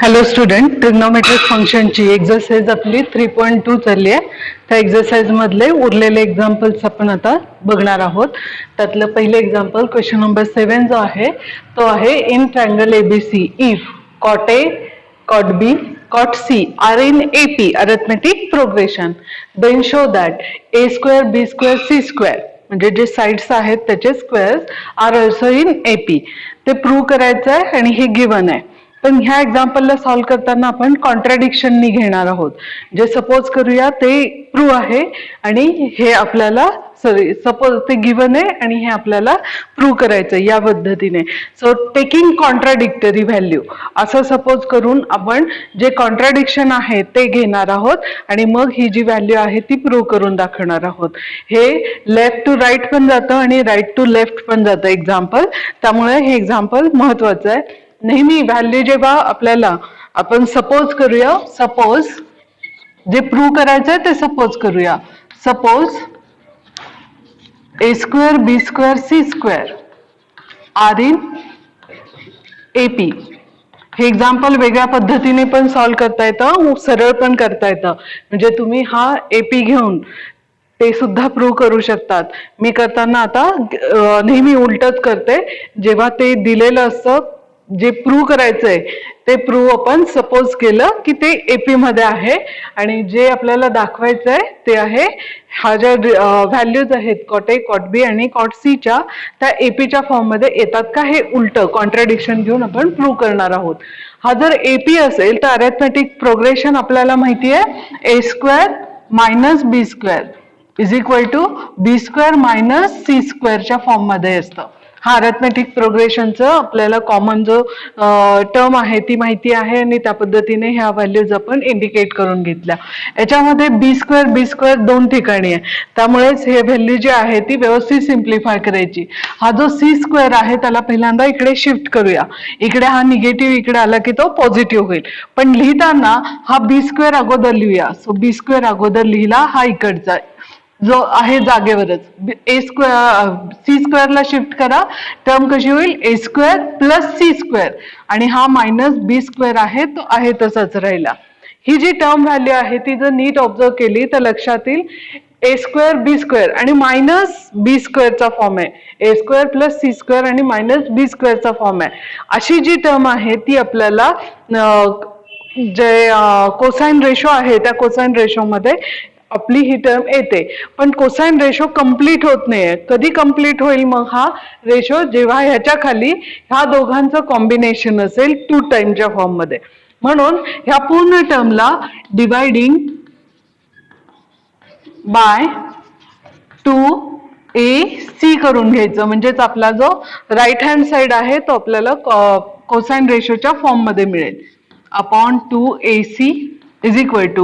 Hello student, trigonometric फंक्शनची exercise आपली 3.2 चालली आहे. त्या एक्झरसाइज मधले उरलेले एक्झाम्पल्स आपण आता बघणार आहोत. त्यातलं पहिले एक्झाम्पल क्वेश्चन नंबर 7 जो आहे तो आहे in triangle ABC if cot A cot B cot C are in AP arithmetic progression then show that A square B square C square म्हणजे जे साइड्स आहेत त्याचे squares are also in AP ते prove करायचं आहे आणि हे given आहे. पण ह्या एक्झाम्पलला सॉल्व्ह करताना आपण कॉन्ट्राडिक्शननी घेणार आहोत. जे सपोज करूया ते प्रूव्ह आहे आणि हे आपल्याला सपोज ते गिवन आहे आणि हे आपल्याला प्रूव्ह करायचं या पद्धतीने. सो टेकिंग कॉन्ट्राडिक्टरी व्हॅल्यू असं सपोज करून आपण जे कॉन्ट्राडिक्शन आहे ते घेणार आहोत आणि मग ही जी व्हॅल्यू आहे ती प्रूव्ह करून दाखवणार आहोत. हे लेफ्ट टू राईट पण जातं आणि राईट टू लेफ्ट पण जातं एक्झाम्पल. त्यामुळे हे एक्झाम्पल महत्वाचं आहे. नेहमी व्हॅल्यू जेव्हा आपल्याला आपण सपोज करूया, सपोज जे प्रूव्ह करायचंय ते सपोज करूया. Suppose A square B square C square are in AP. हे एक्झाम्पल वेगळ्या पद्धतीने पण सॉल्व्ह करता येतं, सरळ पण करता येतं. म्हणजे तुम्ही हा एपी घेऊन ते सुद्धा प्रूव्ह करू शकतात. मी करताना आता नेहमी उलटच करते. जेव्हा ते दिलेलं असतं जे प्रूव्ह करायचंय ते प्रूव्ह आपण सपोज केलं की ते एपी मध्ये आहे आणि जे आपल्याला दाखवायचंय ते आहे हा ज्या व्हॅल्यूज आहेत कॉट ए कॉट बी आणि कॉट सीच्या त्या एपीच्या फॉर्म मध्ये येतात का हे उलट कॉन्ट्राडिक्शन घेऊन आपण प्रूव्ह करणार आहोत. हा जर एपी असेल तर अरिथमेटिक प्रोग्रेशन आपल्याला माहिती आहे A square minus B square is equal to B square minus C स्क्वेअरच्या फॉर्म मध्ये असतं. हा अरिथमेटिक प्रोग्रेशनचं आपल्याला कॉमन जो टर्म आहे ती माहिती आहे आणि त्या पद्धतीने ह्या व्हॅल्यूज आपण इंडिकेट करून घेतल्या. याच्यामध्ये बी स्क्वेअर दोन ठिकाणी आहे, त्यामुळेच हे व्हॅल्यू जी आहे ती व्यवस्थित सिम्प्लिफाय करायची. हा जो सी स्क्वेअर आहे त्याला पहिल्यांदा इकडे शिफ्ट करूया. इकडे हा निगेटिव्ह इकडे आला की तो पॉझिटिव्ह होईल. पण लिहिताना हा बी स्क्वेअर अगोदर लिहूया. सो बी स्क्वेअर अगोदर लिहिला, हा इकडचा जो आहे जागेवरच. ए स्क्वेअर सी स्क्वेअरला शिफ्ट करा, टर्म कशी होईल ए स्क्वेअर प्लस सी स्क्वेअर आणि हा मायनस बी स्क्वेअर आहे तो आहे तसाच राहिला. ही जी टर्म व्हॅल्यू आहे ती जर नीट ऑब्झर्व केली तर लक्षात येईल ए स्क्वेअर बी स्क्वेअर आणि मायनस बी स्क्वेअरचा फॉर्म आहे. A square plus C square आणि मायनस बी स्क्वेअरचा फॉर्म आहे. अशी जी टर्म आहे ती आपल्याला जे कोसाइन रेशो आहे त्या कोसाइन रेशो मध्ये आपली ही टर्म येते. पण कोसाइन रेशो कम्प्लीट होत नाहीये. कधी कम्प्लीट होईल मग हा रेशो? जेव्हा ह्याच्या खाली ह्या दोघांचं कॉम्बिनेशन असेल 2 टाइमच्या फॉर्म मध्ये. म्हणून ह्या पूर्ण टर्मला डिवाइडिंग बाय 2ac करून घ्यायचं. म्हणजेच आपला जो राईट हँड साइड आहे तो आपल्याला कोसाइन रेशोच्या फॉर्म मध्ये मिळेल. Upon 2ac is equal to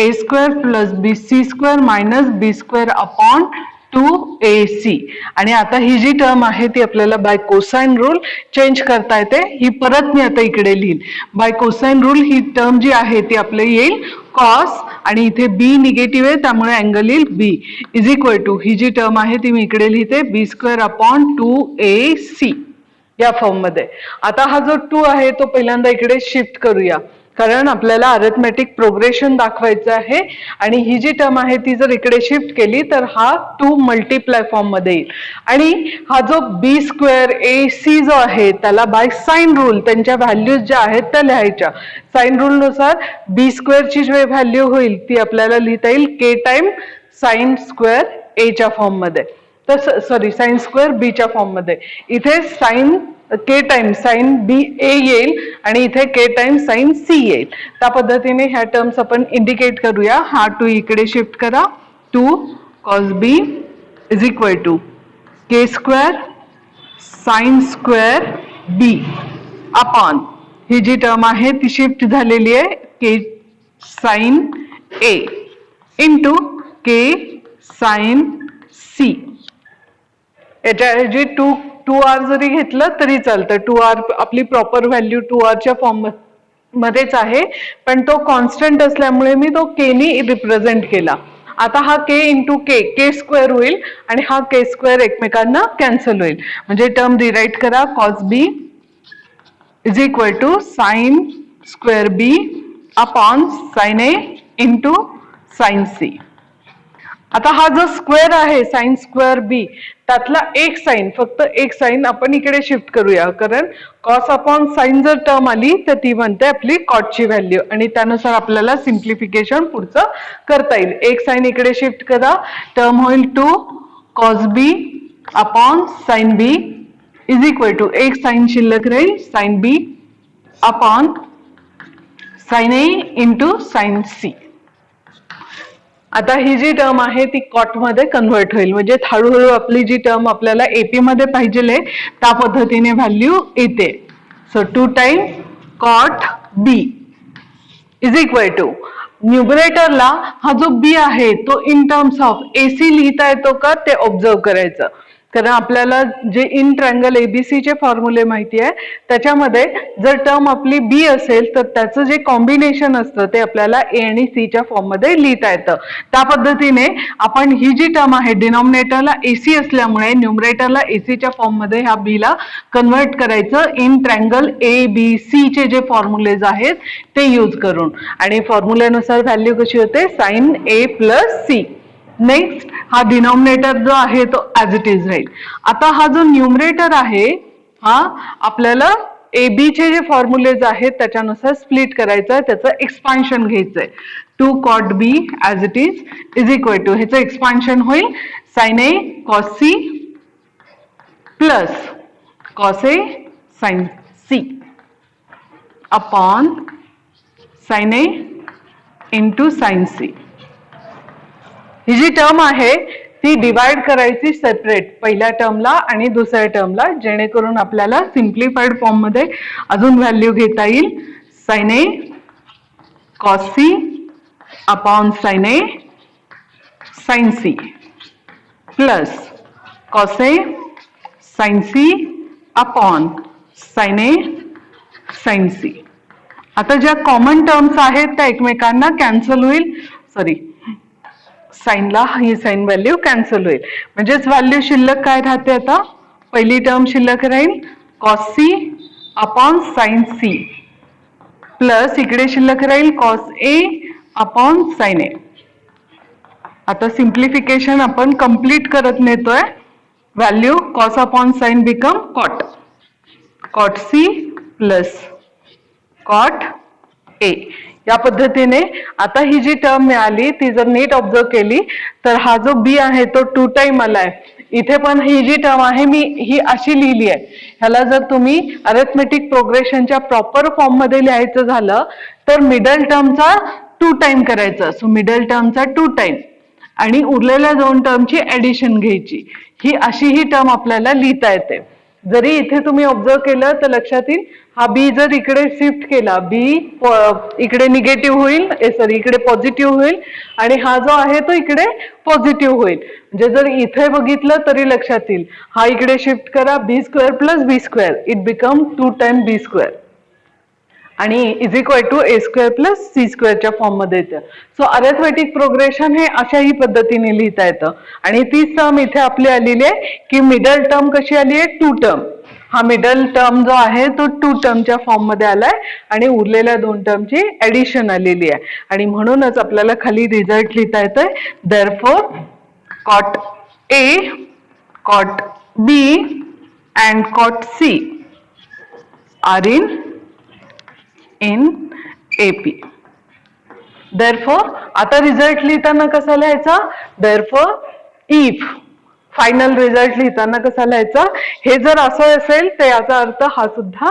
a square plus bc square minus b square upon 2ac. आणि आता ही जी टर्म आहे ती आपल्याला बाय कोसाइन रूल चेंज करता येते. ही परत मी आता इकडे लिहीन. बाय कोसाइन रूल ही टर्म जी आहे ती आपले येईल कॉस आणि इथे बी निगेटिव्ह आहे त्यामुळे अँगल येईल बी इज इक्वल टू ही जी टर्म आहे ती मी इकडे लिहिते बी स्क्वेअर अपॉन 2ac या फॉर्म मध्ये. आता हा जो 2 आहे तो पहिल्यांदा इकडे शिफ्ट करूया कारण आपल्याला अरिथमेटिक प्रोग्रेशन दाखवायचं आहे आणि ही जी टर्म आहे ती जर इकडे शिफ्ट केली तर हा 2 मल्टिप्लाय फॉर्म मध्ये येईल. आणि हा जो बी स्क्वेअर ए सी जो आहे त्याला बाय साइन रूल त्यांच्या व्हॅल्यूज ज्या आहेत त्या लिहायच्या. साइन रूल नुसार बी स्क्वेअरची जी व्हॅल्यू होईल ती आपल्याला लिहिता येईल के टाइम साइन स्क्वेअर ए च्या फॉर्म मध्ये. तर सॉरी साइन स्क्वेअर बी च्या फॉर्म मध्ये. इथे साइन के टाइम साइन बी ए येईल आणि इथे के टाइम साइन सी येईल. त्या पद्धतीने ह्या टर्म्स आपण इंडिकेट करूया. हा 2 इकडे शिफ्ट करा. 2 cos B is equal to k square sine square B upon ही जी टर्म आहे ती शिफ्ट झालेली आहे k sine A into k sine C. याच्याऐवजी 2r जरी घेतलं तरी चालतं. 2r आपली प्रॉपर व्हॅल्यू 2r च्या फॉर्म मध्येच आहे पण तो कॉन्स्टंट असल्यामुळे मी तो के नी रिप्रेझेंट केला. आता हा के इंटू के स्क्वेअर होईल आणि हा के स्क्वेअर एकमेकांना कॅन्सल होईल. म्हणजे टर्म रिराईट करा cos B is equal to sine square B upon sine A into sine C. आता हा जो स्क्वेअर आहे साइन स्क्वेअर बी त्यातला एक साइन फक्त एक साइन आपण इकडे शिफ्ट करूया, कारण कॉस अपॉन साइन जर टर्म आली तर ती बनते आपली कॉटची व्हॅल्यू आणि त्यानुसार आपल्याला सिम्प्लिफिकेशन पुढचं करता येईल. एक साइन इकडे शिफ्ट करा, टर्म होईल 2 cos B upon sine B is equal to एक साइन शिल्लक राहील sine B upon sine A into sine C. आता ही जी टर्म आहे ती कॉट मध्ये कन्व्हर्ट होईल, म्हणजे हळूहळू आपली जी टर्म आपल्याला एपी मध्ये पाहिजे त्या पद्धतीने व्हॅल्यू येते. So 2 time cot B is equal to न्यूमरेटरला हा जो बी आहे तो इन टर्म्स ऑफ एसी लिहिता येतो का ते ऑब्झर्व करायचं, कारण आपल्याला जे इन ट्रायंगल एबीसी चे फॉर्म्युले माहिती आहे त्याच्यामध्ये जर टर्म आपली बी असेल तर त्याचं जे कॉम्बिनेशन असतं ते आपल्याला ए आणि सी च्या फॉर्म मध्ये लिहिता येतं. त्या पद्धतीने आपण ही जी टर्म आहे डिनॉमिनेटरला एसी असल्यामुळे न्यूमरेटरला एसी च्या फॉर्म मध्ये ह्या बी ला कन्व्हर्ट करायचं in triangle A B C चे जे फॉर्म्युलेज आहेत ते यूज करून, आणि फॉर्म्युल्यानुसार व्हॅल्यू कशी होते साइन ए प्लस सी. नेक्स्ट हा डिनॉमिनेटर जो आहे तो ऍज इट इज राहील. आता हा जो न्यूमरेटर आहे हा आपल्याला ए बी चे जे फॉर्म्युलेज आहेत त्याच्यानुसार स्प्लिट करायचं आहे, त्याचं एक्सपान्शन घ्यायचंय. 2 cot B as it is equal to ह्याचं एक्सपान्शन होईल sine A cos C plus cos A sine C upon sine A into sine C. ही जी टर्म आहे ती डिवाइड करायची सेपरेट पहिल्या टर्मला आणि दुसऱ्या टर्मला, जेणेकरून आपल्याला सिम्प्लिफाईड फॉर्म मध्ये अजून व्हॅल्यू घेता येईल. Sign A cos C upon sine A sine C plus cos A sine C upon sine A sine C. आता ज्या कॉमन टर्म्स आहेत त्या एकमेकांना कॅन्सल होईल, सॉरी साइनला ही साइन व्हॅल्यू कॅन्सल होईल, म्हणजेच व्हॅल्यू शिल्लक काय राहते, आता पहिली टर्म शिल्लक राहील cos C upon sine C plus इकडे शिल्लक राहील cos A upon sine A. आता सिम्प्लिफिकेशन आपण कंप्लीट करत नेतोय, value cos upon sine become cot, cot C plus cot A. या पद्धतीने आता ही जी टर्म मिळाली ती जर नीट ऑब्झर्व केली तर हा जो बी आहे तो 2 टाइम आलाय. इथे पण ही जी टर्म आहे मी ही अशी लिहिली आहे, ह्याला जर तुम्ही अरिथमेटिक प्रोग्रेशनच्या प्रॉपर फॉर्म मध्ये लिहायचं झालं तर मिडल टर्मचा 2 टाइम करायचं. सो मिडल टर्मचा 2 टाइम आणि उरलेल्या 2 टर्मची ऍडिशन घ्यायची. ही अशी ही टर्म आपल्याला लिहिता येते. जरी इथे तुम्ही ऑब्झर्व केलं तर लक्षात येईल हा बी जर इकडे शिफ्ट केला बी इकडे निगेटिव्ह होईल, सॉरी इकडे पॉझिटिव्ह होईल आणि हा जो आहे तो इकडे पॉझिटिव्ह होईल. म्हणजे जर इथे बघितलं तरी लक्षात येईल हा इकडे शिफ्ट करा B square plus B square it become 2 time B square आणि is equal to A square plus C स्क्वेअरच्या फॉर्म मध्ये येतं. सो अरिथमेटिक प्रोग्रेशन हे अशाही पद्धतीने लिहिता येतं. आणि तीच टर्म इथे आपली आलेली आहे की मिडल टर्म कशी आली आहे 2 टर्म. हा मिडल टर्म जो आहे तो 2 टर्मच्या फॉर्म मध्ये आलाय आणि उरलेल्या 2 टर्मची ऍडिशन आलेली आहे आणि म्हणूनच आपल्याला खाली रिझल्ट लिहिता येतोय therefore cot A cot B and cot C are in AP. Therefore, आता रिझल्ट लिहिताना कसा लिहायचा, therefore if फायनल रिझल्ट लिहिताना कसा लिहायचा, हे जर असं असेल तर याचा अर्थ हा सुद्धा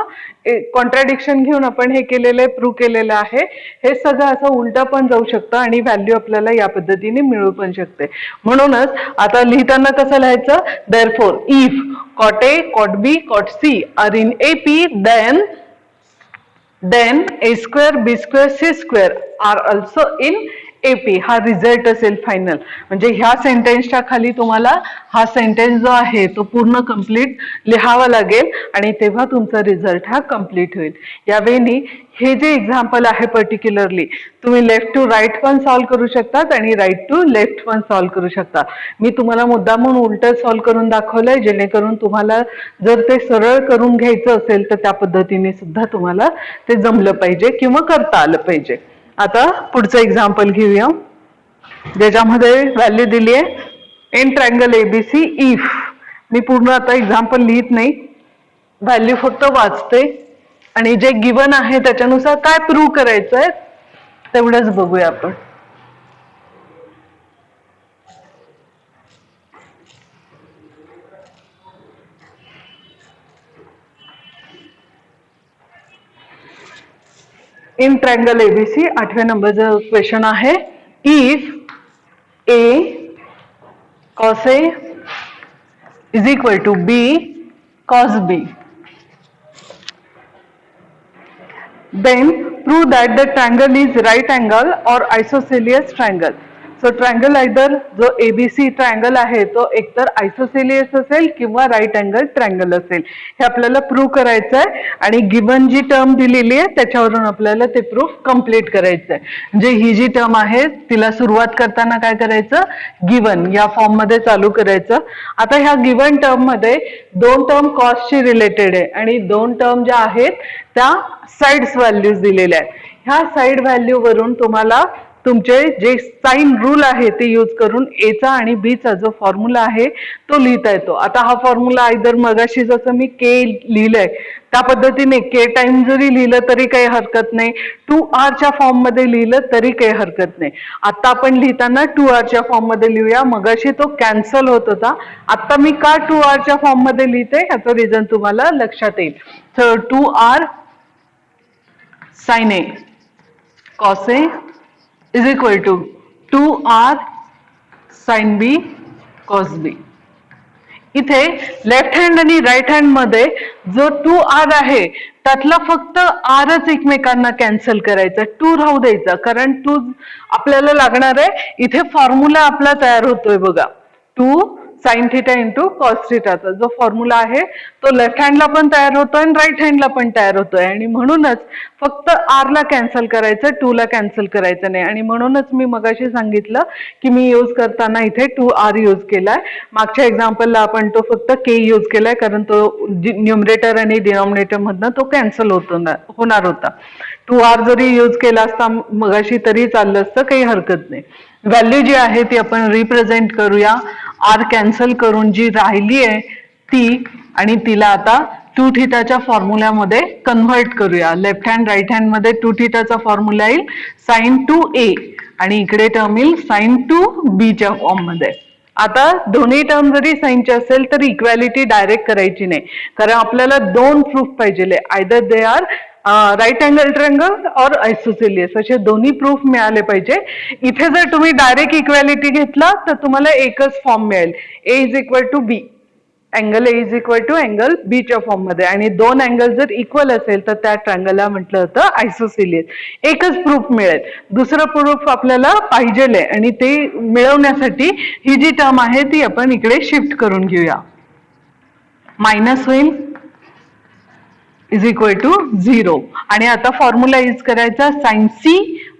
कॉन्ट्राडिक्शन घेऊन आपण हे केलेलं आहे, प्रूव्ह केलेलं आहे. हे सगळं असं उलटा पण जाऊ शकतं आणि व्हॅल्यू आपल्याला या पद्धतीने मिळू पण शकते. म्हणूनच आता लिहिताना कसं लिहायचं, therefore if cot A cot B cot C are in AP then a square b square c square are also in AP हा रिझल्ट असेल फायनल. म्हणजे ह्या सेंटेन्सच्या खाली तुम्हाला हा सेंटेन्स जो आहे तो पूर्ण कंप्लीट लिहावा लागेल आणि तेव्हा तुमचा रिझल्ट हा कंप्लीट होईल. यावेळी हे जे एक्झाम्पल आहे पर्टिक्युलरली तुम्ही लेफ्ट टू राईट पण सॉल्व्ह करू शकतात आणि राईट टू लेफ्ट पण सॉल्व्ह करू शकता. मी तुम्हाला मुद्दामून उलट सॉल्व्ह करून दाखवलंय जेणेकरून तुम्हाला जर ते सरळ करून घ्यायचं असेल तर त्या पद्धतीने सुद्धा तुम्हाला ते जमलं पाहिजे किंवा करता आलं पाहिजे. आता पुढचं एक्झाम्पल घेऊया ज्याच्यामध्ये व्हॅल्यू दिली आहे इन ट्रायंगल एबीसी इफ. मी पूर्ण आता एक्झाम्पल लिहित नाही, व्हॅल्यू फक्त वाचते आणि जे गिवन आहे त्याच्यानुसार काय प्रूव्ह करायचंय तेवढंच बघूया आपण. इन ट्रायंगल एबीसी 8व्या नंबरचं क्वेश्चन आहे if A cos A is equal to B cos B, then prove that the triangle is right angle or isosceles triangle. So triangle either जो ABC ट्रायंगल आहे तो एकतर आयसोसेलियस असेल किंवा राईट अँगल ट्रायंगल असेल. हे आपल्याला प्रूव्ह करायचं आहे आणि गिवन जी टर्म दिलेली आहे त्याच्यावरून आपल्याला ते प्रूफ कम्प्लीट करायचं आहे. म्हणजे ही जी टर्म आहे तिला सुरुवात करताना काय करायचं, गिवन या फॉर्म मध्ये चालू करायचं. आता ह्या गिवन टर्म मध्ये दोन टर्म कॉस्टशी रिलेटेड आहे आणि दोन टर्म ज्या आहेत त्या साइड्स व्हॅल्यूज दिलेल्या आहेत. ह्या साइड व्हॅल्यू वरून तुम्हाला तुमचे जे साइन रूल आहे ते यूज करून ए चा आणि बी चा जो फॉर्म्युला आहे तो लिहिता येतो. आता हा फॉर्म्युला आयदर मगाशी जसं मी के लिहिलंय त्या पद्धतीने के टाइम जरी लिहिलं तरी काही हरकत नाही, 2r च्या फॉर्म मध्ये लिहिलं तरी काही हरकत नाही. आता आपण लिहिताना 2r च्या फॉर्म मध्ये लिहूया, मगाशी तो कॅन्सल होत होता. आता मी का 2r च्या फॉर्म मध्ये लिहिते ह्याचं रिझन तुम्हाला लक्षात येईल. तर 2r sin A cos A is equal to 2r sin B cos B. इथे लेफ्ट हँड आणि राईट हँड मध्ये जो 2r आहे त्यातला फक्त rच एकमेकांना कॅन्सल करायचा, 2 राहू द्यायचा, कारण 2 आपल्याला लागणार आहे. इथे फॉर्म्युला आपला तयार होतोय बघा, 2 साइन थिटा इंटू कॉस थिटाचा जो फॉर्म्युला आहे तो लेफ्ट हँडला पण तयार होतोय आणि राईट हँडला पण तयार होतोय आणि म्हणूनच फक्त r ला कॅन्सल करायचं, 2 ला कॅन्सल करायचं नाही. आणि म्हणूनच मी मगाशी सांगितलं की मी यूज करताना इथे 2r यूज केलाय. मागच्या एक्झाम्पलला आपण तो फक्त k यूज केलाय कारण तो न्यूमरेटर आणि डिनॉमिनेटर मधनं तो कॅन्सल होणार होता. 2r जरी यूज केला असता मगाशी तरी चाललं असतं, काही हरकत नाही. व्हॅल्यू जी आहे ती आपण रिप्रेझेंट करूया r कॅन्सल करून जी राहिली आहे ती, आणि तिला आता 2 थिटाच्या फॉर्म्युल्यामध्ये कन्व्हर्ट करूया. लेफ्ट हँड राईट हँड मध्ये 2 थिटाचा फॉर्म्युला येईल sin 2a आणि इकडे टर्म येईल sin 2b च्या फॉर्म मध्ये. आता दोन्ही टर्म जरी साइनचे असेल तर इक्वॅलिटी डायरेक्ट करायची नाही, कारण आपल्याला दोन प्रूफ पाहिजे, either they are right angle triangle और आयसोसेलियस असे दोन्ही प्रूफ मिळाले पाहिजे. इथे जर तुम्ही डायरेक्ट इक्वॅलिटी घेतला तर तुम्हाला एकच फॉर्म मिळेल, A is equal to B, angle A is equal to angle B च्या फॉर्म मध्ये. आणि दोन अँगल जर इक्वल असेल तर त्या ट्रायंगलला म्हटलं होतं आयसोसेलियस. एकच प्रूफ मिळेल, दुसरं प्रूफ आपल्याला पाहिजे आणि ते मिळवण्यासाठी ही जी टर्म आहे ती आपण इकडे शिफ्ट करून घेऊया. मायनस होईल इज इक्वल टू 0 आणि आता फॉर्म्युला यूज करायचा sine C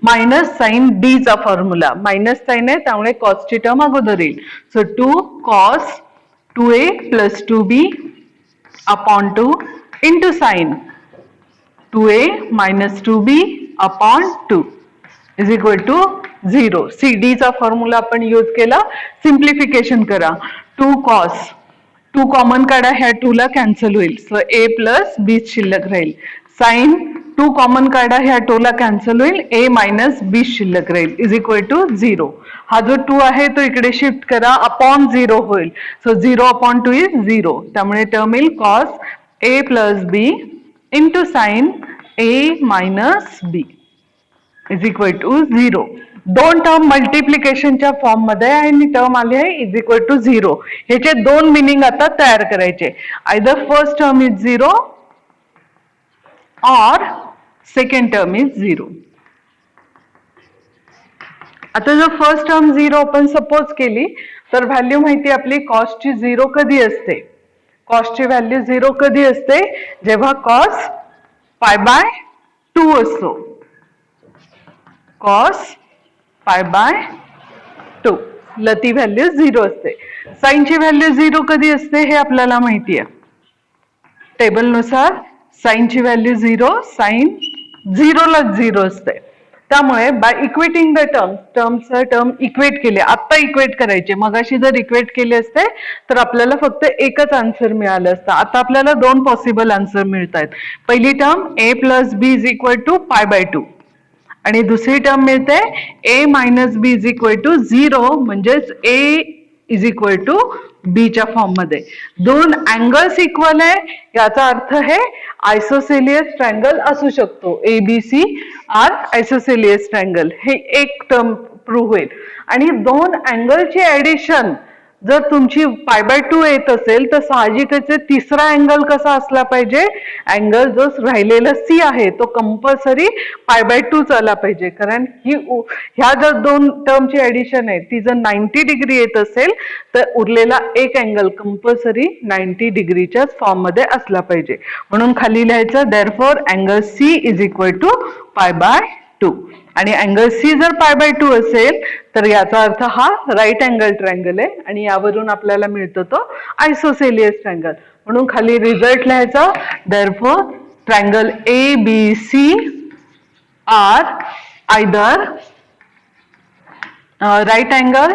minus sine D चा फॉर्म्युला. मायनस साइन आहे त्यामुळे कॉस ची टर्म अगोदर येईल. So 2 cos 2a plus 2b upon 2 into sine 2a minus 2b upon 2 is equal to 0. C D चा फॉर्म्युला आपण यूज केला. सिम्प्लिफिकेशन करा, 2 कॉस 2 कॉमन काढा, ह्या 2 ला कॅन्सल होईल, सो a प्लस b शिल्लक राहील. साइन 2 कॉमन काढा, ह्या 2 ला कॅन्सल होईल, a मायनस b शिल्लक राहील इज इक्वल टू 0. हा जो 2 आहे तो इकडे शिफ्ट करा, अपॉन 0 होईल, सो 0 अपॉन 2 इज 0. त्यामुळे टर्म येईल cos a plus b into sine a minus b is equal to 0. दोन टर्म मल्टिप्लिकेशनच्या फॉर्म मध्ये आणि टर्म आली आहे इज इक्वल टू 0. ह्याचे दोन मिनिंग आता तयार करायचे, आयदर फर्स्ट टर्म इज 0 और सेकंड टर्म इज 0. आता जर फर्स्ट टर्म 0 आपण सपोज केली तर व्हॅल्यू माहिती आपली कॉस्टची 0 कधी असते? कॉस्टची व्हॅल्यू 0 कधी असते? जेव्हा कॉस पाय बाय 2 असतो. कॉस पाय बाय 2 ला ती व्हॅल्यू 0 असते. साईनची व्हॅल्यू 0 कधी असते हे आपल्याला माहिती आहे. टेबलनुसार साईनची व्हॅल्यू 0, साईन 0 ला 0 असते. त्यामुळे by equating the term equate केले, आता इक्वेट करायचे. मगाशी जर इक्वेट केले असते तर आपल्याला फक्त एकच आन्सर मिळालं असतं. आता आपल्याला दोन पॉसिबल आन्सर मिळत आहेत. पहिली term a plus B is equal to pi by 2 आणि दुसरी टर्म मिळते a minus B is equal to 0, म्हणजेच a इज इक्वल टू बीच्या फॉर्म मध्ये. दोन अँगल्स इक्वल आहे याचा अर्थ हे आयसोसेलियस ट्रायंगल असू शकतो. ABC आर आयसोसेलियस ट्रायंगल, हे एक टर्म प्रूव्ह होईल. आणि दोन अँगलची ऍडिशन जर तुमची पाय बाय 2 येत असेल तर साहजिकच तिसरा अँगल कसा असला पाहिजे? अँगल जो राहिलेला C आहे तो कंपल्सरी पाय बाय 2 आला पाहिजे. कारण ह्या जर दोन टर्मची ऍडिशन आहे ती जर 90 डिग्री येत असेल तर उरलेला एक अँगल कंपल्सरी 90 डिग्रीच्या फॉर्म मध्ये असला पाहिजे. म्हणून खाली लिहायचं therefore angle C is equal to pi by 2. आणि अँगल C जर पाय बाय 2 असेल तर याचा अर्थ हा राईट अँगल ट्रायंगल आहे आणि यावरून आपल्याला मिळतो तो आयसोसेलियस ट्रायंगल. म्हणून खाली रिझल्ट लिहायचा therefore triangle ABC are either right angle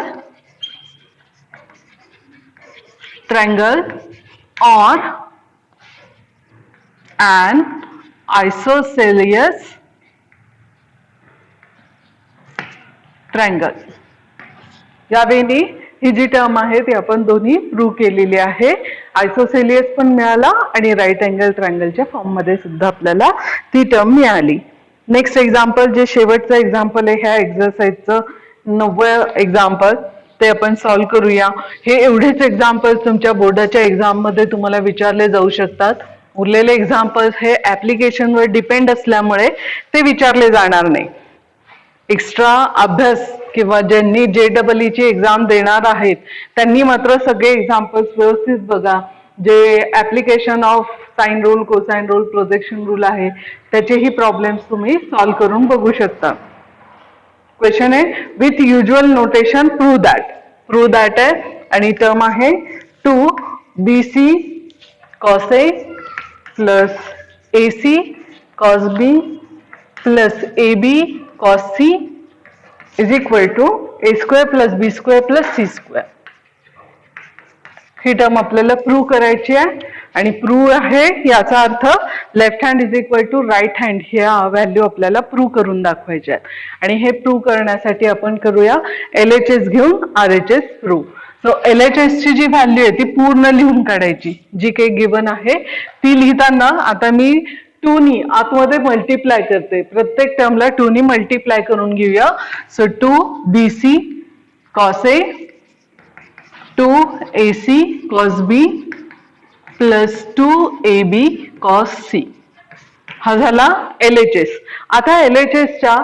triangle or an isosceles triangle. यावेळी ही जी टर्म आहे ती आपण दोन्ही प्रूव्ह केलेली आहे. आयसोसेलियस पण मिळाला आणि राईट अँगल ट्रायंगलच्या फॉर्म मध्ये सुद्धा आपल्याला ती टर्म मिळाली. नेक्स्ट एक्झाम्पल, जे शेवटचं एक्झाम्पल आहे ह्या एक्झरसाइजचं 9वे एक्झाम्पल, ते आपण सॉल्व्ह करूया. हे एवढेच एक्झाम्पल तुमच्या बोर्डाच्या एक्झाम मध्ये तुम्हाला विचारले जाऊ शकतात. उरलेले एक्झाम्पल्स हे ऍप्लिकेशनवर डिपेंड असल्यामुळे ते विचारले जाणार नाही. एक्स्ट्रा अभ्यास किंवा ज्यांनी JEE ची एक्झाम देणार आहेत त्यांनी मात्र सगळे एक्झाम्पल्स व्यवस्थित बघा. जे application of sine rule, cosine rule, projection rule आहे त्याचेही प्रॉब्लेम्स तुम्ही सॉल्व्ह करून बघू शकता. क्वेश्चन आहे with usual notation prove that आहे आणि टर्म आहे 2BC cos A plus AC cos B plus AB cos C is equal to A² plus B² plus C². ही टर्म आपल्याला प्रूव्ह करायची आहे आणि प्रूव्ह आहे याचा अर्थ left hand is equal to right hand ह्या व्हॅल्यू आपल्याला प्रूव्ह करून दाखवायच्या आहेत. आणि हे प्रूव्ह करण्यासाठी आपण करूया LHS घेऊन RHS प्रूव्ह. सो LHS ची जी व्हॅल्यू आहे ती पूर्ण लिहून काढायची, जी काही गिवन आहे ती लिहिताना आता मी 2 नी आतमध्ये मल्टिप्लाय करते. प्रत्येक टर्मला 2 नी मल्टिप्लाय करून घेऊया. So 2BC cos A 2AC cos B plus 2AB cos C. हा झाला LHS. आता LHS च्या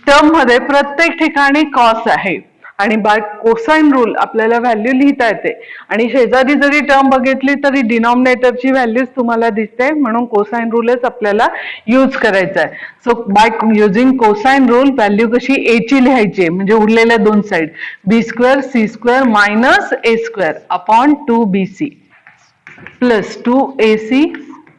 टर्म मध्ये प्रत्येक ठिकाणी कॉस आहे आणि बाय कोसाइन रूल आपल्याला व्हॅल्यू लिहिता येते. आणि शेजारी जरी टर्म बघितली तरी डिनॉमिनेटरची व्हॅल्यूज तुम्हाला दिसते, म्हणून कोसाइन रूलच आपल्याला यूज करायचा आहे. So by using cosine rule value कशी A ची लिहायची म्हणजे उरलेल्या दोन side B² C² minus A² upon 2BC plus 2AC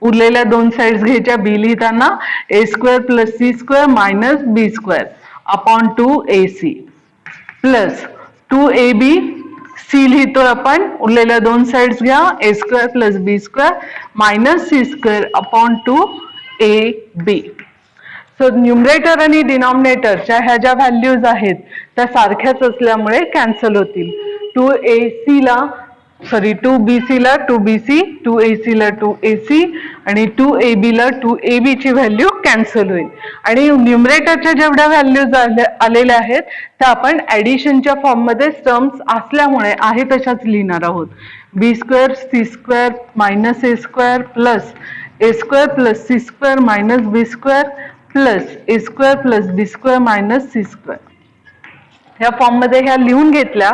उरलेल्या दोन साइड्स घ्यायच्या B लिहिताना A² plus C² minus B² upon 2AC plus 2AB C लिहितोय आपण, उरलेल्या दोन साइड्स घ्या A² plus B² minus C² upon 2AB. So numerator आणि डिनॉमिनेटरच्या ह्या ज्या व्हॅल्यूज आहेत त्या सारख्याच असल्यामुळे कॅन्सल होतील. 2BC ला 2BC, 2AC ला 2AC आणि 2AB ला 2AB ची व्हॅल्यू कॅन्सल होईल. आणि न्यूमरेटरच्या जेवढ्या व्हॅल्यूज आलेल्या आहेत त्या आपण ऍडिशनच्या फॉर्म मध्ये टर्म्स असल्यामुळे आहे तशाच लिहिणार आहोत. B² C² minus A² plus A² plus C² minus B² plus A² plus B² minus C². ह्या फॉर्म मध्ये ह्या लिहून घेतल्या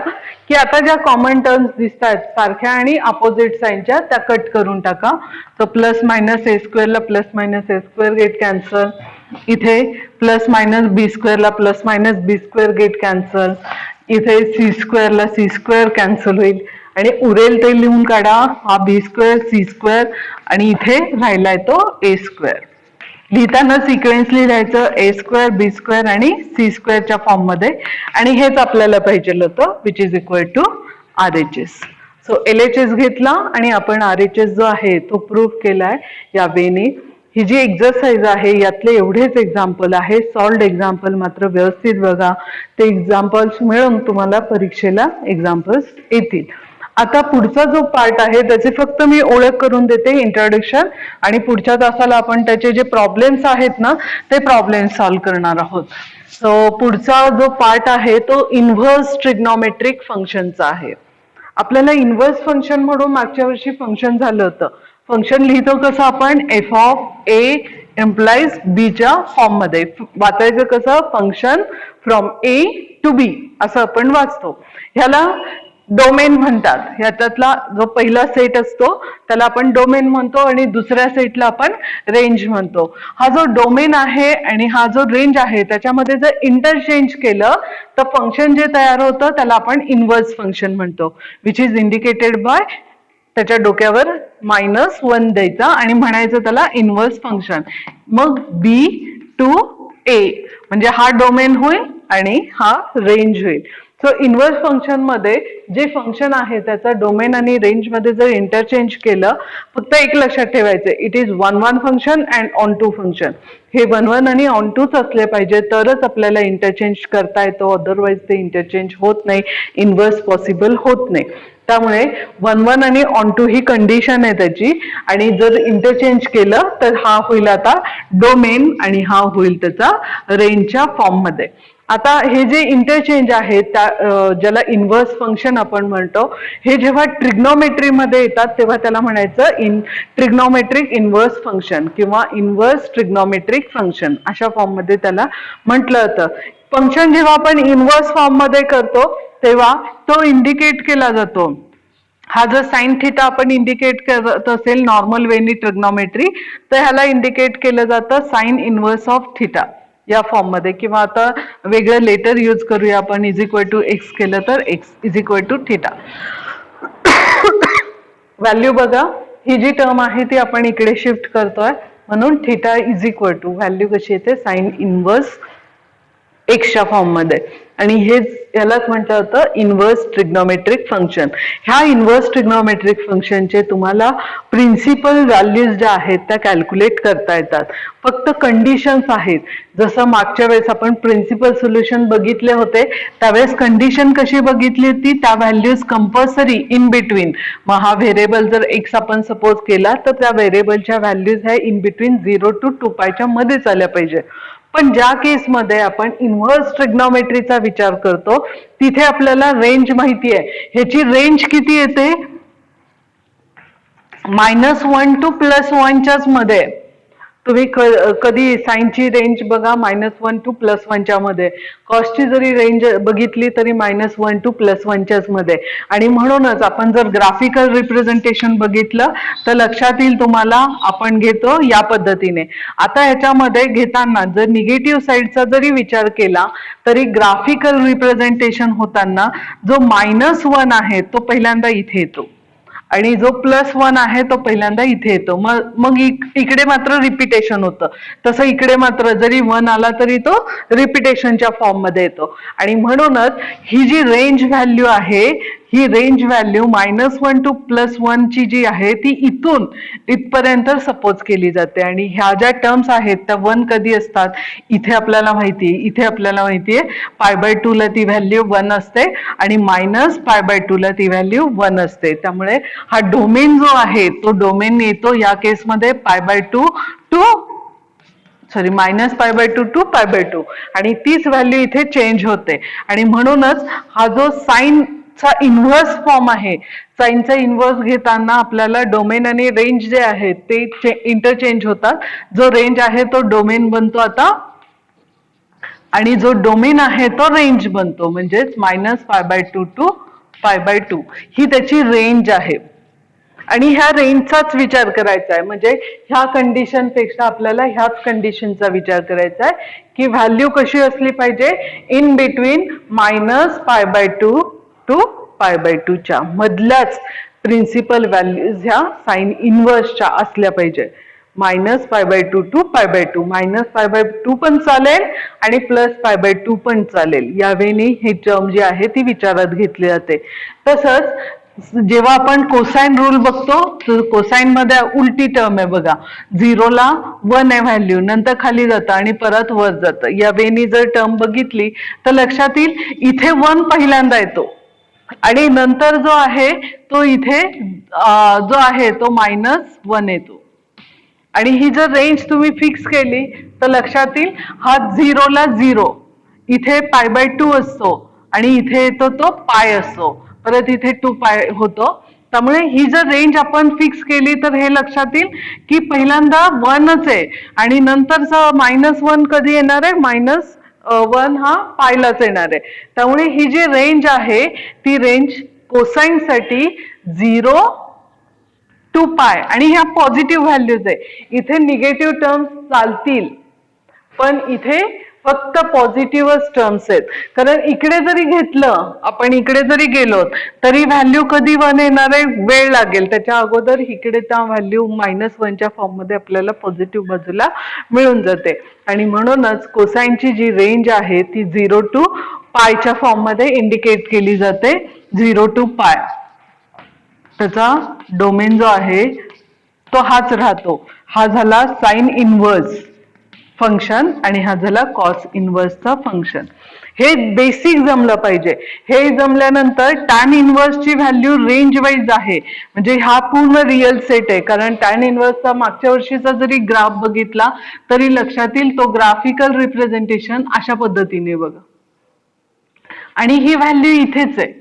की आता ज्या कॉमन टर्म्स दिसतात सारख्या आणि अपोजिट साइनच्या त्या कट करून टाका. तर प्लस मायनस ए स्क्वेअरला प्लस मायनस ए स्क्वेअर गेट कॅन्सल, इथे प्लस मायनस बी स्क्वेअरला plus minus B square get cancel, इथे सी स्क्वेअरला सी स्क्वेअर कॅन्सल होईल आणि उरेल ते लिहून काढा. हा बी स्क्वेअर सी स्क्वेअर आणि इथे राहिलाय तो ए स्क्वेअर. लिहिताना सिक्वेन्स लिहायचं ए स्क्वेअर बी स्क्वेअर आणि सी स्क्वेअरच्या फॉर्म मध्ये आणि हेच आपल्याला पाहिजे होतं which is equal to RHS. So LHS घेतला आणि आपण RHS जो आहे तो प्रूव्ह केलाय या वेने. ही जी एक्झरसाइज आहे यातले एवढेच एक्झाम्पल आहे. सॉल्ड एक्झाम्पल मात्र व्यवस्थित बघा. ते एक्झाम्पल्स मिळून तुम्हाला परीक्षेला एक्झाम्पल्स येतील. आता पुढचा जो पार्ट आहे त्याची फक्त मी ओळख करून देते, इंट्रोडक्शन, आणि पुढच्या तासाला आपण त्याचे जे प्रॉब्लेम्स आहेत ना ते प्रॉब्लेम सॉल्व्ह करणार आहोत. सो पुढचा जो पार्ट आहे तो इन्व्हर्स ट्रिग्नोमेट्रिक फंक्शनचा आहे. आपल्याला इन्व्हर्स फंक्शन म्हणून मागच्या वर्षी फंक्शन झालं होतं. फंक्शन लिहितो कसं आपण एफ ऑफ ए एम्प्लाइज बी च्या फॉर्म मध्ये. वाचायचं कसं, function from A to be असं आपण वाचतो. ह्याला डोमेन म्हणतात. ह्याच्यातला जो पहिला सेट असतो त्याला आपण डोमेन म्हणतो आणि दुसऱ्या सेटला आपण रेंज म्हणतो. हा जो डोमेन आहे आणि हा जो रेंज आहे त्याच्यामध्ये जर इंटरचेंज केलं तर फंक्शन जे तयार होतं त्याला आपण इन्व्हर्स फंक्शन म्हणतो, विच इज इंडिकेटेड बाय त्याच्या डोक्यावर -1 द्यायचा आणि म्हणायचं त्याला इन्व्हर्स फंक्शन. मग बी टू ए म्हणजे हा डोमेन होईल आणि हा रेंज होईल. सो इन्व्हर्स फंक्शन मध्ये जे फंक्शन आहे त्याचा डोमेन आणि रेंज मध्ये जर इंटरचेंज केलं, फक्त एक लक्षात ठेवायचं, it is 1-1 function and onto function. हे 1-1 आणि ऑन टूच असले पाहिजे तरच आपल्याला इंटरचेंज करता येतो, अदरवाईज ते इंटरचेंज होत नाही, इन्व्हर्स पॉसिबल होत नाही. त्यामुळे 1-1 आणि ऑन टू ही कंडिशन आहे त्याची, आणि जर इंटरचेंज केलं तर हा होईल आता डोमेन आणि हा होईल त्याचा रेंजच्या फॉर्म मध्ये. आता हे जे इंटरचेंज आहे ज्याला इन्व्हर्स फंक्शन आपण म्हणतो, हे जेव्हा ट्रिग्नोमेट्री मध्ये येतात तेव्हा त्याला म्हणायचं ट्रिग्नोमेट्रिक इन्व्हर्स फंक्शन किंवा इन्व्हर्स ट्रिग्नोमेट्रिक फंक्शन अशा फॉर्म मध्ये त्याला म्हटलं जातं. फंक्शन जेव्हा आपण इन्व्हर्स फॉर्म मध्ये करतो तेव्हा तो इंडिकेट केला जातो. हा जर साइन थिटा आपण इंडिकेट करत असेल नॉर्मल वेनी ट्रिग्नोमेट्री, तर ह्याला इंडिकेट केलं जातं साइन इन्व्हर्स ऑफ थिटा या फॉर्म मध्ये, किंवा आता वेगळं लेटर यूज करूया आपण, इज इक्वल टू एक्स केलं तर X is equal to theta. Value बघा, ही जी टर्म आहे ती आपण इकडे शिफ्ट करतोय म्हणून theta is equal to value कशी येते, साइन इन्व्हर्स एक्सच्या फॉर्म मध्ये. आणि हेच यालाच म्हटलं होतं इन्व्हर्स ट्रिग्नोमेट्रिक फंक्शन. ह्या इन्व्हर्स ट्रिग्नोमेट्रिक फंक्शनचे तुम्हाला प्रिन्सिपल व्हॅल्यूज ज्या आहेत त्या कॅल्क्युलेट करता येतात. फक्त कंडिशन्स आहेत. जसं मागच्या वेळेस आपण प्रिन्सिपल सोल्युशन बघितले होते त्यावेळेस कंडिशन कशी बघितली होती, त्या व्हॅल्यूज कंपल्सरी इन बिटवीन. मग हा व्हेरिएबल जर एक्स आपण सपोज केला तर त्या व्हेरिएबलच्या व्हॅल्यूज ह्या इन बिटवीन 0 to 2π मध्येच आल्या पाहिजे. पण ज्या केसमध्ये आपण इन्व्हर्स ट्रिग्नोमेट्रीचा विचार करतो तिथे आपल्याला रेंज माहिती आहे. ह्याची रेंज किती येते, -1 to +1 च्याच मध्ये. तुम्ही कधी साइनची रेंज बघा, -1 to +1 च्या मध्ये. कॉस्टची जरी रेंज बघितली तरी -1 to +1 च्याच मध्ये. आणि म्हणूनच आपण जर ग्राफिकल रिप्रेझेंटेशन बघितलं तर लक्षात येईल तुम्हाला, आपण घेतो या पद्धतीने. आता ह्याच्यामध्ये घेताना जर निगेटिव्ह साईडचा जरी विचार केला तरी ग्राफिकल रिप्रेझेंटेशन होताना जो -1 आहे तो पहिल्यांदा इथे येतो आणि जो +1 आहे तो पहिल्यांदा इथे येतो. मग इकडे मात्र रिपिटेशन होतं. तसं इकडे मात्र जरी 1 आला तरी तो रिपिटेशनच्या फॉर्म मध्ये येतो. आणि म्हणूनच ही जी रेंज व्हॅल्यू आहे, ही रेंज व्हॅल्यू -1 to +1 ची जी आहे ती इथून इथपर्यंत सपोज केली जाते. आणि ह्या ज्या टर्म्स आहेत त्या 1 कधी असतात, इथे आपल्याला माहितीये, इथे आपल्याला माहितीये π/2 ला ती व्हॅल्यू 1 असते आणि -π/2 ला ती व्हॅल्यू 1 असते. त्यामुळे हा डोमेन जो आहे तो डोमेन येतो या केसमध्ये π/2 टू -π/2 to π/2 आणि तीच व्हॅल्यू इथे चेंज होते. आणि म्हणूनच हा जो साइनचा इन्व्हर्स फॉर्म आहे, साइनचा इन्व्हर्स घेताना आपल्याला डोमेन आणि रेंज जे आहेत ते इंटरचेंज होतात. जो रेंज आहे तो डोमेन बनतो आता आणि जो डोमेन आहे तो रेंज बनतो, म्हणजेच -π/2 टू π/2 ही त्याची रेंज आहे. आणि ह्या रेंजचाच विचार करायचा आहे, म्हणजे ह्या कंडिशन पेक्षा आपल्याला ह्याच कंडिशनचा विचार करायचा आहे की व्हॅल्यू कशी असली पाहिजे, इन बिटवीन -π/2 टू π/2 च्या मधल्याच प्रिन्सिपल व्हॅल्यूज ह्या साइन इनव्हर्सच्या असल्या पाहिजे. -π/2 टू π/2, -π/2 पण चालेल आणि +π/2 पण चालेल. यावेळी ही टर्म जी आहे ती विचारात घेतली जाते. तसंच जेव्हा आपण कोसाइन रूल बघतो, कोसाइन मध्ये उलटी टर्म आहे बघा, 0 ला 1 आहे व्हॅल्यू, नंतर खाली जातं आणि परत वर जातं. या वेनी जर टर्म बघितली तर लक्षात येईल इथे 1 पहिल्यांदा येतो आणि नंतर जो आहे तो इथे जो आहे तो -1 येतो. आणि ही जर रेंज तुम्ही फिक्स केली तर लक्षात येईल हा 0 ला 0, इथे π/2 असतो आणि इथे येतो तो पाय असतो, परत इथे 2π होतो. त्यामुळे ही जर रेंज आपण फिक्स केली तर हे लक्षात येईल की पहिल्यांदा 1च आहे आणि नंतरचा -1 कधी येणार आहे, -1 हा पायलाच येणार आहे. त्यामुळे ही जी रेंज आहे ती रेंज कोसाइन साठी 0 टू पाय आणि ह्या पॉझिटिव्ह व्हॅल्यूज आहे. इथे निगेटिव्ह टर्म्स चालतील पण इथे फक्त पॉझिटिव्हच टर्म्स आहेत, कारण इकडे जरी घेतलं आपण, इकडे जरी गेलो तरी व्हॅल्यू कधी 1 येणार आहे, वेळ लागेल. त्याच्या अगोदर इकडे त्या व्हॅल्यू -1च्या फॉर्म मध्ये आपल्याला पॉझिटिव्ह बाजूला मिळून जाते. आणि म्हणूनच कोसाइनची जी रेंज आहे ती 0 टू पायच्या फॉर्म मध्ये इंडिकेट केली जाते. 0 टू पाय त्याचा डोमेन जो आहे तो हाच राहतो. हा झाला साइन इनव्हर्स फंक्शन आणि हा झाला कॉस इनव्हर्सचा फंक्शन. हे बेसिक जमलं पाहिजे. हे जमल्यानंतर टॅन इनव्हर्सची व्हॅल्यू रेंज वाईज आहे, म्हणजे हा पूर्ण रिअल सेट आहे. कारण टॅन इनव्हर्सचा मागच्या वर्षीचा जरी ग्राफ बघितला तरी लक्षात येईल तो ग्राफिकल रिप्रेझेंटेशन अशा पद्धतीने बघा. आणि ही व्हॅल्यू इथेच आहे,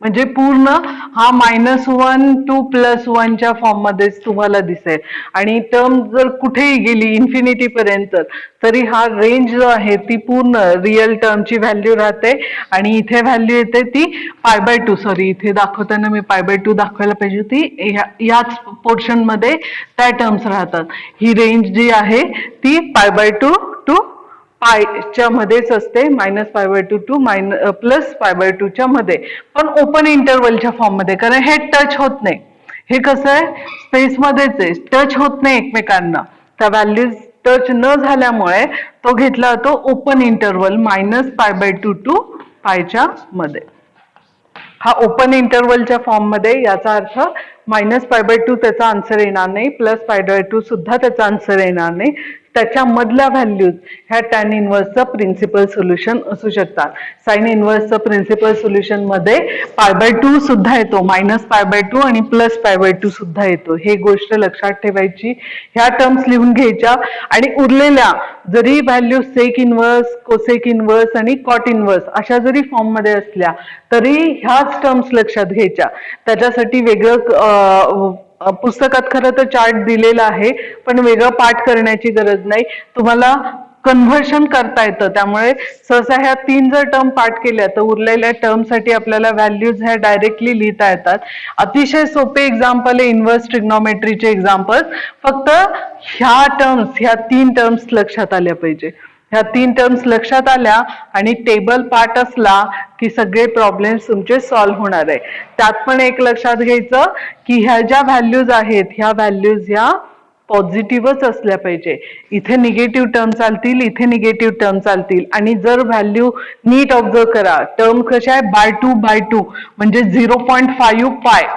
म्हणजे पूर्ण हा -1 टू +1च्या फॉर्म मध्येच तुम्हाला दिसेल. आणि टर्म जर कुठेही गेली इन्फिनिटी पर्यंत तरी हा रेंज जो आहे ती पूर्ण रिअल टर्मची व्हॅल्यू राहते. आणि इथे व्हॅल्यू येते ती π/2, सॉरी इथे दाखवताना मी π/2 दाखवायला पाहिजे होती, याच पोर्शन मध्ये त्या टर्म्स राहतात. ही रेंज जी आहे ती π/2 टू पायच्या मध्येच असते, -π/2 टू +π/2 च्या मध्ये, पण ओपन इंटरवलच्या फॉर्म मध्ये, कारण हे टच होत नाही. हे कसं आहे, स्पेस मध्येच आहे, टच होत नाही एकमेकांना. त्या व्हॅल्यूज टच न झाल्यामुळे तो घेतला जातो ओपन इंटरवल -π/2 टू पायच्या मध्ये. हा ओपन इंटरवलच्या फॉर्म मध्ये, याचा अर्थ -π/2 त्याचा आन्सर येणार नाही, +π/2 सुद्धा त्याचा आन्सर येणार नाही. त्याच्या मधल्या व्हॅल्यूज ह्या टॅन इनव्हर्सचं प्रिन्सिपल सोल्युशन असू शकतात. साइन इनव्हर्सचं प्रिन्सिपल सोल्युशन मध्ये π/2 सुद्धा येतो, -π/2 आणि +π/2 सुद्धा येतो. हे गोष्ट लक्षात ठेवायची. ह्या टर्म्स लिहून घ्यायच्या आणि उरलेल्या जरी व्हॅल्यू सेक इनव्हर्स, कोसेक इनव्हर्स आणि कॉट इनव्हर्स अशा जरी फॉर्म मध्ये असल्या तरी ह्याच टर्म्स लक्षात घ्यायच्या. त्याच्यासाठी वेगळं पुस्तकात खरं तर चार्ट दिलेला आहे, पण वेगळं पाठ करण्याची गरज नाही. तुम्हाला कन्व्हर्शन करता येतं. त्यामुळे सहसा ह्या 3 जर टर्म पाठ केल्या तर उरलेल्या टर्मसाठी आपल्याला व्हॅल्यूज ह्या डायरेक्टली लिहिता येतात. अतिशय सोपे एक्झाम्पल आहे इन्व्हर्स ट्रिग्नोमेट्रीचे एक्झाम्पल. फक्त ह्या टर्म्स, ह्या 3 टर्म्स लक्षात आल्या पाहिजे. ह्या 3 टर्म्स लक्षात आल्या आणि टेबल पार्ट असला की सगळे प्रॉब्लेम्स तुमचे सॉल्व्ह होणार आहे. त्यात पण एक लक्षात घ्यायचं की ह्या ज्या व्हॅल्यूज आहेत ह्या व्हॅल्यूज ह्या पॉझिटिव्हच असल्या पाहिजे. इथे निगेटिव्ह टर्म चालतील, इथे निगेटिव्ह टर्म चालतील. आणि जर व्हॅल्यू नीट ऑब्झर्व करा, टर्म कशा आहे /2 म्हणजे 0.5 पाय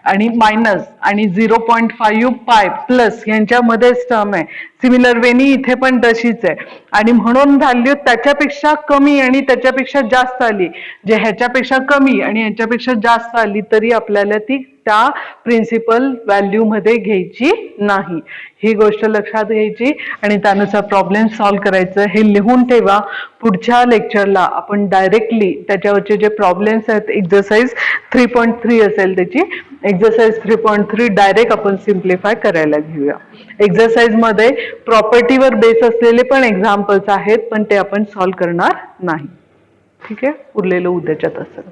आणि मायनस आणि 0.5 पाय प्लस यांच्यामध्येच टर्म आहे. सिमिलर वेनी इथे पण तशीच आहे. आणि म्हणून व्हॅल्यू त्याच्यापेक्षा कमी आणि त्याच्यापेक्षा जास्त आली, जे ह्याच्यापेक्षा कमी आणि ह्याच्यापेक्षा जास्त आली तरी आपल्याला ती त्या प्रिन्सिपल व्हॅल्यू मध्ये घ्यायची नाही. ही गोष्ट लक्षात घ्यायची आणि त्यानुसार प्रॉब्लेम सॉल्व्ह करायचं. हे लिहून ठेवा. पुढच्या लेक्चरला आपण डायरेक्टली त्याच्यावरचे जे प्रॉब्लेम्स आहेत, एक्सरसाइज 3.3 असेल त्याची, एक्सरसाइज 3 डायरेक्ट आपण सिम्प्लिफाय करायला घेऊया. एक्झरसाइज मध्ये प्रॉपर्टीवर बेस असलेले पण एक्झाम्पल्स आहेत, पण ते आपण सॉल्व्ह करणार नाही. ठीक आहे, उरलेलं उद्याच्यात असेल.